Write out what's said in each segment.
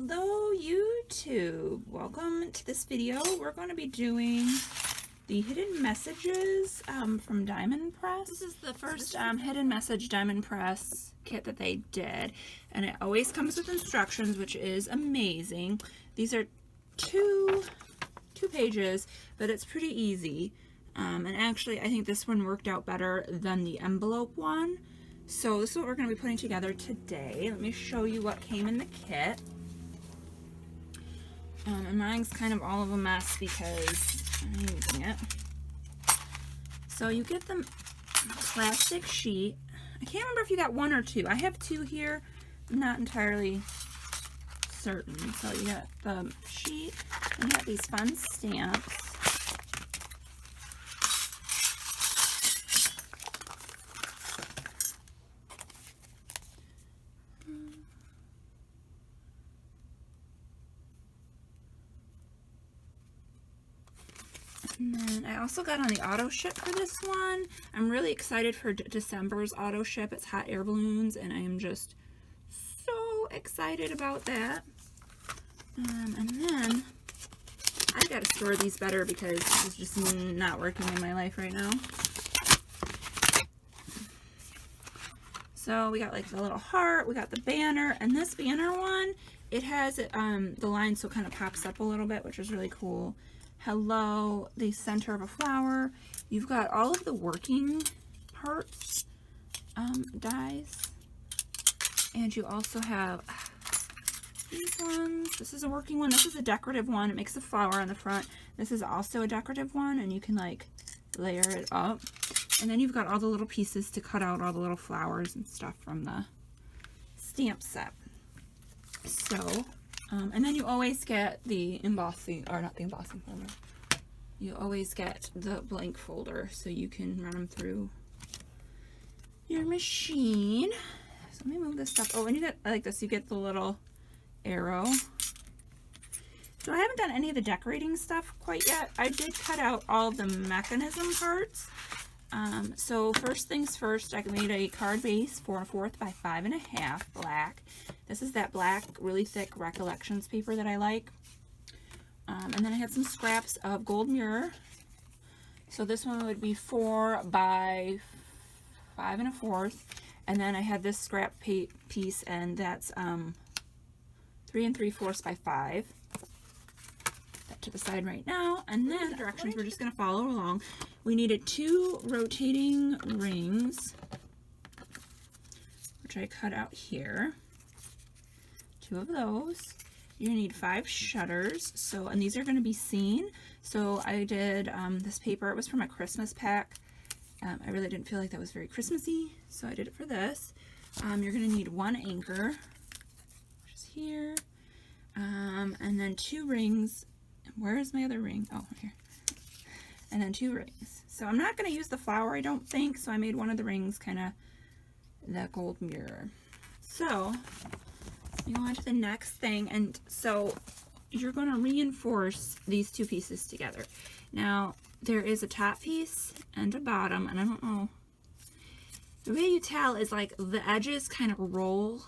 Hello YouTube, welcome to this video. We're going to be doing the hidden messages from Diamond Press. This is the first hidden message Diamond Press kit that they did, and it always comes with instructions, which is amazing. These are two pages, but it's pretty easy, and actually I think this one worked out better than the envelope one. So this is what we're going to be putting together today. Let me show you what came in the kit. And mine's kind of all of a mess because I'm using it. So you get the plastic sheet. I can't remember if you got one or two. I have two here. I'm not entirely certain. So you got the sheet and you got these fun stamps. And then I also got on the auto ship for this one. I'm really excited for December's auto ship. It's hot air balloons, and I am just so excited about that. And then I gotta store these better because this is just not working in my life right now. So we got like the little heart, we got the banner, and this banner one, it has the line so it kind of pops up a little bit, which is really cool. Hello, the center of a flower. You've got all of the working parts dies, and you also have these ones. This is a working one. This is a decorative one. It makes a flower on the front. This is also a decorative one, and you can like layer it up. And then you've got all the little pieces to cut out all the little flowers and stuff from the stamp set. So and then you always get the embossing, or not the embossing folder. You always get the blank folder so you can run them through your machine. So let me move this stuff. Oh, and you get like this. You get the little arrow. So I haven't done any of the decorating stuff quite yet. I did cut out all the mechanism parts. So first things first, I made a card base 4 1/4 by 5 1/2 black. This is that black, really thick Recollections paper that I like. And then I had some scraps of gold mirror. So this one would be 4 by 5 1/4. And then I had this scrap piece, and that's 3 3/4 by 5. That to the side right now. And then the directions, we're just going to follow along. We needed 2 rotating rings, which I cut out here. 2 of those. You're going to need 5 shutters. So, and these are going to be seen. So I did this paper. It was from a Christmas pack. I really didn't feel like that was very Christmassy, so I did it for this. You're going to need 1 anchor, which is here, and then 2 rings. Where is my other ring? Oh, here. And then 2 rings. So I'm not going to use the flower, I don't think, so I made one of the rings kind of that gold mirror. So you go on to the next thing, and so you're going to reinforce these 2 pieces together. Now there is a top piece and a bottom, and I don't know, the way you tell is like the edges kind of roll,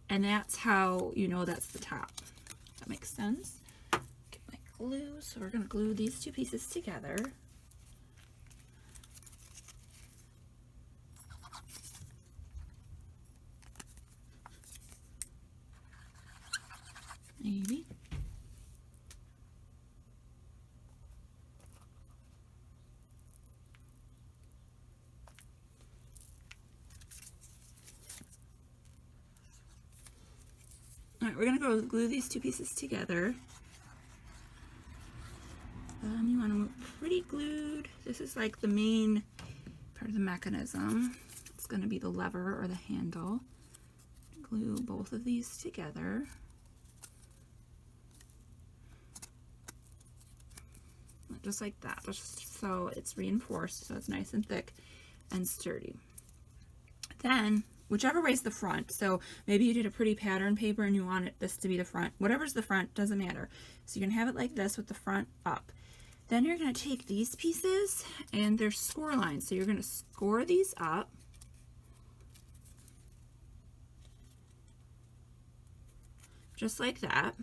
and that's how you know that's the top. That makes sense. Get my glue. So we're going to glue these 2 pieces together. Maybe. Alright, we're going to go glue these 2 pieces together. You want them pretty glued. This is like the main part of the mechanism. It's going to be the lever or the handle. Glue both of these together. Just like that, just so it's reinforced, so it's nice and thick and sturdy. Then, whichever way's the front, so maybe you did a pretty pattern paper and you want this to be the front. Whatever's the front, doesn't matter. So you're going to have it like this with the front up. Then you're going to take these pieces, and they're score lines, so you're going to score these up. just like that.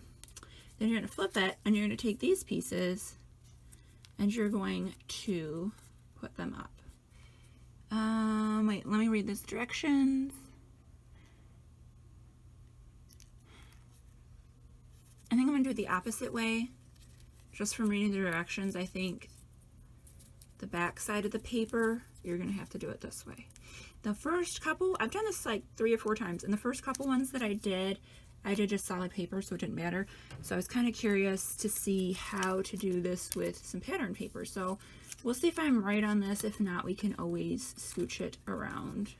Then you're going to flip it, and you're going to take these pieces, and you're going to put them up. Wait, let me read these directions. I think I'm going to do it the opposite way. Just from reading the directions, I think the back side of the paper, you're going to have to do it this way. The first couple, I've done this like 3 or 4 times, and the first couple ones that I did just solid paper, so it didn't matter. So I was kind of curious to see how to do this with some pattern paper. So we'll see if I'm right on this. If not, we can always scooch it around.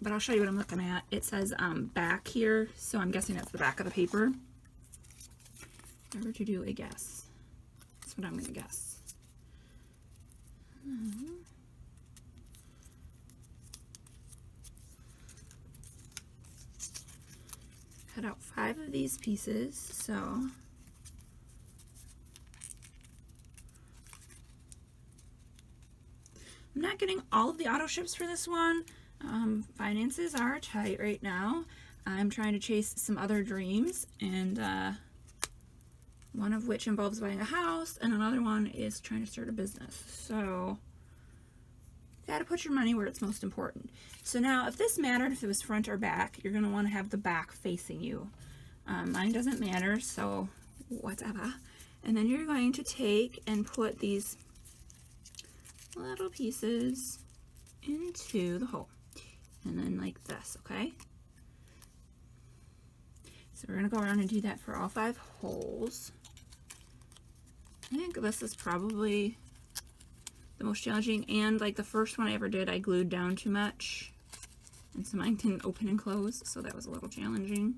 But I'll show you what I'm looking at. It says back here, so I'm guessing that's the back of the paper. If I were to do a guess, that's what I'm going to guess. Cut out 5 of these pieces, so I'm not getting all of the auto ships for this one. Finances are tight right now. I'm trying to chase some other dreams, and one of which involves buying a house, and another one is trying to start a business. So you gotta put your money where it's most important. So now, if this mattered, if it was front or back, you're gonna want to have the back facing you. Mine doesn't matter, so whatever. And then you're going to take and put these little pieces into the hole, and then like this, okay? So we're gonna go around and do that for all 5 holes. I think this is probably the most challenging, and like the first one I ever did, I glued down too much, and so mine didn't open and close, so that was a little challenging.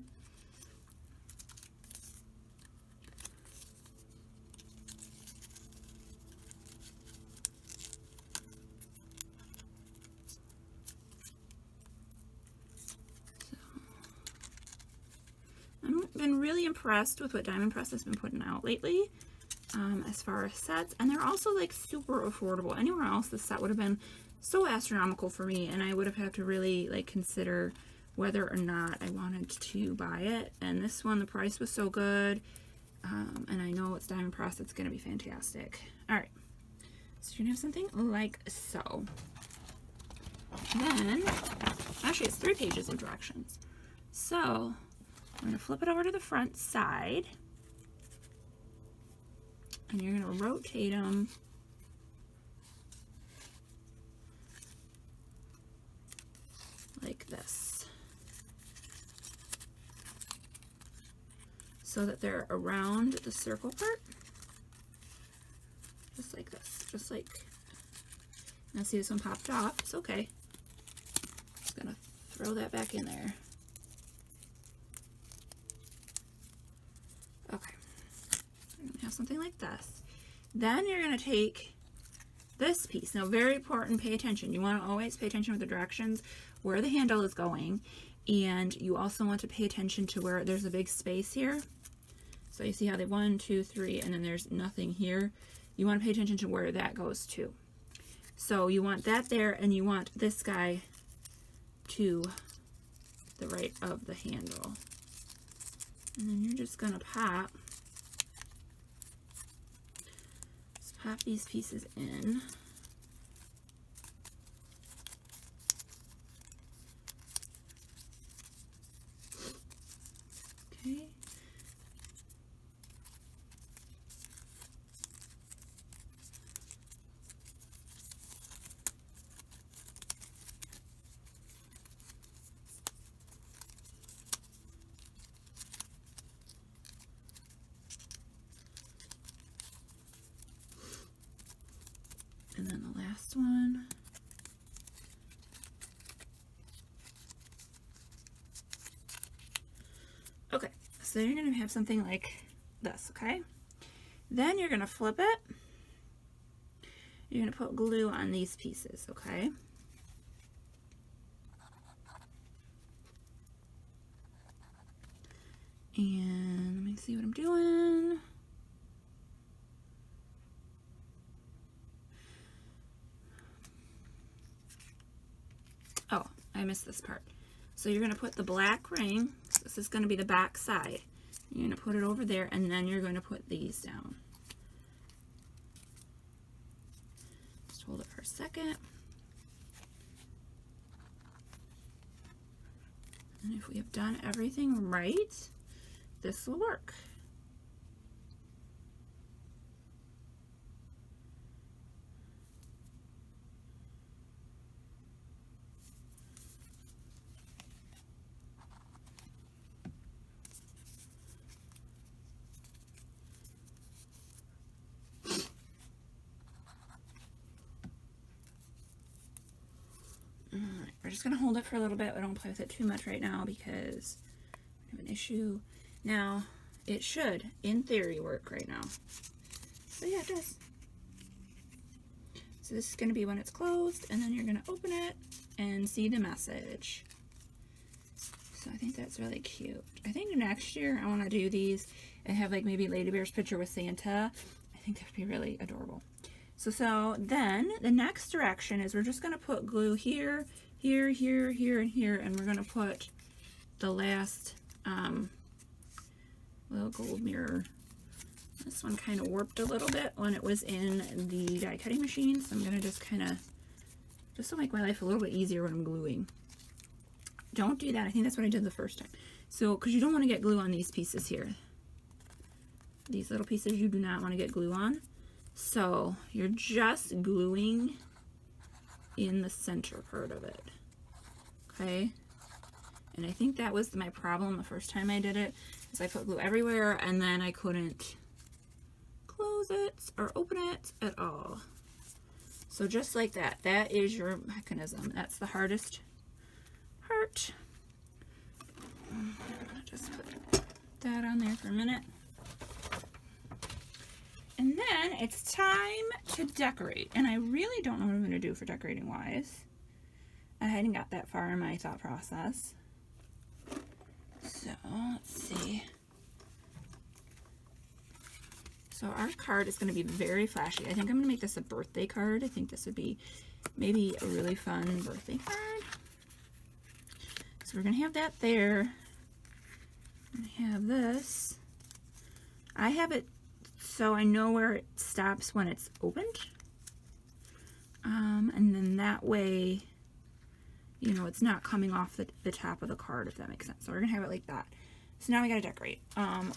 I've been really impressed with what Diamond Press has been putting out lately. As far as sets, and they're also like super affordable. Anywhere else this set would have been so astronomical for me, and I would have had to really like consider whether or not I wanted to buy it. And this one, the price was so good, and I know it's Diamond Press, it's gonna be fantastic. All right, so you're gonna have something like so. Then actually it's 3 pages of directions, so I'm gonna flip it over to the front side. And you're going to rotate them like this, so that they're around the circle part, just like this, just like, now see this one popped off, it's okay, just going to throw that back in there. Okay. Have something like this. Then you're going to take this piece. Now, very important, pay attention. You want to always pay attention with the directions, where the handle is going, and you also want to pay attention to where there's a big space here. So you see how they 1, 2, 3, and then there's nothing here. You want to pay attention to where that goes to. So you want that there, and you want this guy to the right of the handle. And then you're just going to pop these pieces in. Okay. And then the last one. Okay, so you're going to have something like this, okay? Then you're going to flip it. You're going to put glue on these pieces, okay? And let me see what I'm doing. Oh, I missed this part. So you're going to put the black ring, so this is going to be the back side. You're going to put it over there, and then you're going to put these down. Just hold it for a second. And if we have done everything right, this will work. We're just going to hold it for a little bit. We don't play with it too much right now because we have an issue. Now, it should, in theory, work right now. So yeah, it does. So this is going to be when it's closed, and then you're going to open it and see the message. So I think that's really cute. I think next year I want to do these and have like maybe Lady Bear's picture with Santa. I think that would be really adorable. So then the next direction is we're just going to put glue here, here, here, here, and here, and we're going to put the last little gold mirror. This one kind of warped a little bit when it was in the die cutting machine, so I'm going to just kind of, just to make my life a little bit easier when I'm gluing. Don't do that. I think that's what I did the first time. So, because you don't want to get glue on these pieces here. These little pieces you do not want to get glue on. So you're just gluing in the center part of it, okay? And I think that was my problem the first time I did it, is I put glue everywhere and then I couldn't close it or open it at all. So just like that, that is your mechanism. That's the hardest part. Just put that on there for a minute. And then it's time to decorate. And I really don't know what I'm going to do for decorating wise. I hadn't got that far in my thought process. So let's see. So our card is going to be very flashy. I think I'm going to make this a birthday card. I think this would be maybe a really fun birthday card. So we're going to have that there. I have this. I have it so I know where it stops when it's opened. And then that way, you know, it's not coming off the top of the card, if that makes sense. So we're going to have it like that. So now we got to decorate.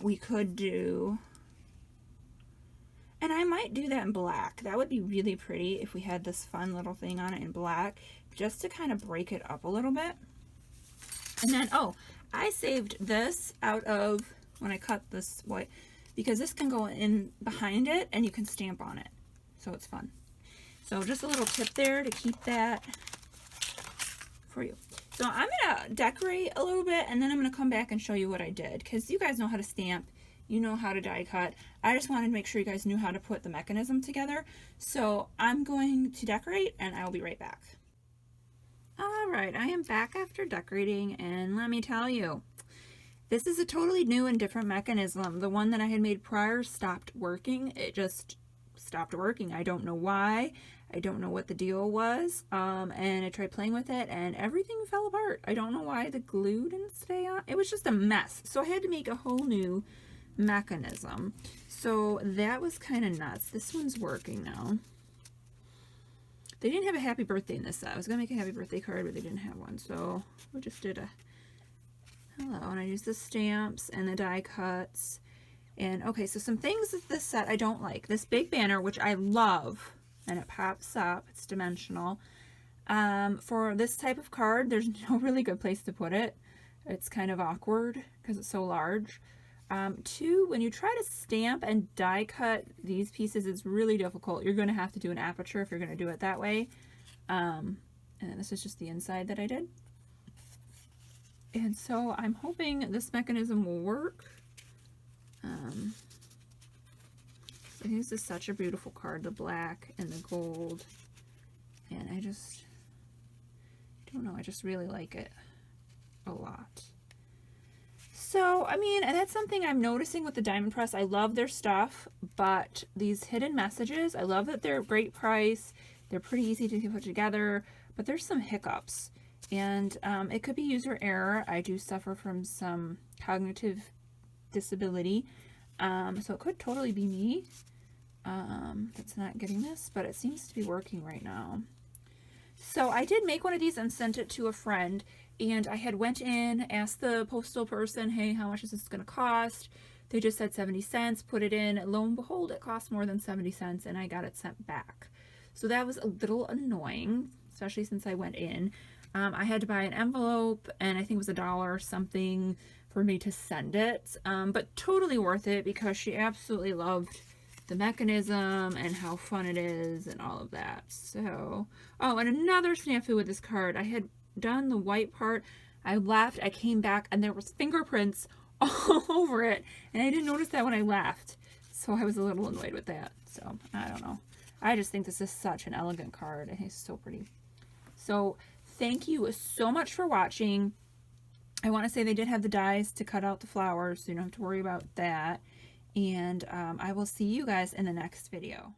We could do, and I might do that in black. That would be really pretty if we had this fun little thing on it in black, just to kind of break it up a little bit. And then, oh, I saved this out of, when I cut this white, because this can go in behind it and you can stamp on it. So it's fun. So just a little tip there to keep that for you. So I'm going to decorate a little bit and then I'm going to come back and show you what I did, because you guys know how to stamp. You know how to die cut. I just wanted to make sure you guys knew how to put the mechanism together. So I'm going to decorate and I will be right back. Alright, I am back after decorating, and let me tell you, this is a totally new and different mechanism. The one that I had made prior stopped working. It just stopped working. I don't know why. I don't know what the deal was. And I tried playing with it and everything fell apart. I don't know why the glue didn't stay on. It was just a mess. So I had to make a whole new mechanism. So that was kind of nuts. This one's working now. They didn't have a happy birthday in this set. I was going to make a happy birthday card, but they didn't have one. So we just did a hello. And I used the stamps and the die cuts. And okay, so some things of this set I don't like. This big banner, which I love, and it pops up. It's dimensional. For this type of card, there's no really good place to put it. It's kind of awkward because it's so large. Two, when you try to stamp and die cut these pieces, it's really difficult. You're going to have to do an aperture if you're going to do it that way. And this is just the inside that I did. And so I'm hoping this mechanism will work. So this is such a beautiful card, the black and the gold. And I don't know, I just really like it a lot. So, I mean, that's something I'm noticing with the Diamond Press. I love their stuff, but these hidden messages, I love that they're a great price. They're pretty easy to put together, but there's some hiccups. And it could be user error. I do suffer from some cognitive disability, so it could totally be me that's not getting this, but it seems to be working right now. So I did make one of these and sent it to a friend, and I had went in, asked the postal person, hey, how much is this going to cost? They just said 70 cents, put it in. Lo and behold, it cost more than 70 cents, and I got it sent back. So that was a little annoying, especially since I went in. I had to buy an envelope, and I think it was $1 or something for me to send it, but totally worth it because she absolutely loved the mechanism and how fun it is and all of that. So, oh, and another snafu with this card. I had done the white part. I left, I came back, and there was fingerprints all over it, and I didn't notice that when I left. So I was a little annoyed with that. So, I don't know. I just think this is such an elegant card, and it's so pretty. So, thank you so much for watching. I want to say they did have the dies to cut out the flowers, so you don't have to worry about that. And I will see you guys in the next video.